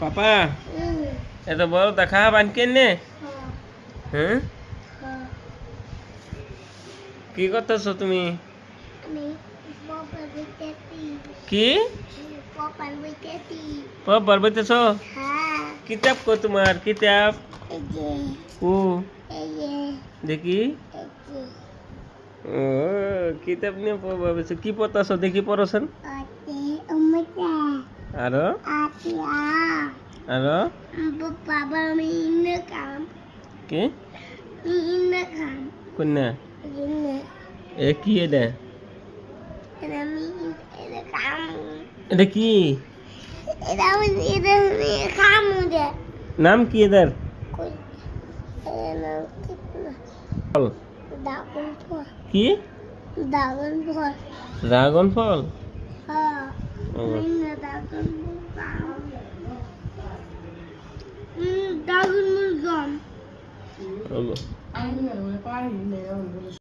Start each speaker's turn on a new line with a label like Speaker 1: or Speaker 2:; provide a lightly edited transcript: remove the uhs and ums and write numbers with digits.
Speaker 1: পাপা এত বড় দেখা বান কেনে হ্যাঁ কি করতেছ তুমি কি পপ বইতেছ কিতাব কো তোমার কিতাব ও দেখি ও কিতাব নিয়ে পড়ছো কি পড়তেছ দেখি পড়ছেন আরো আরো কি কোননা এ কি এটা এটা কি নাম কি এদের ফল কি ড্রাগন ফল
Speaker 2: Dragon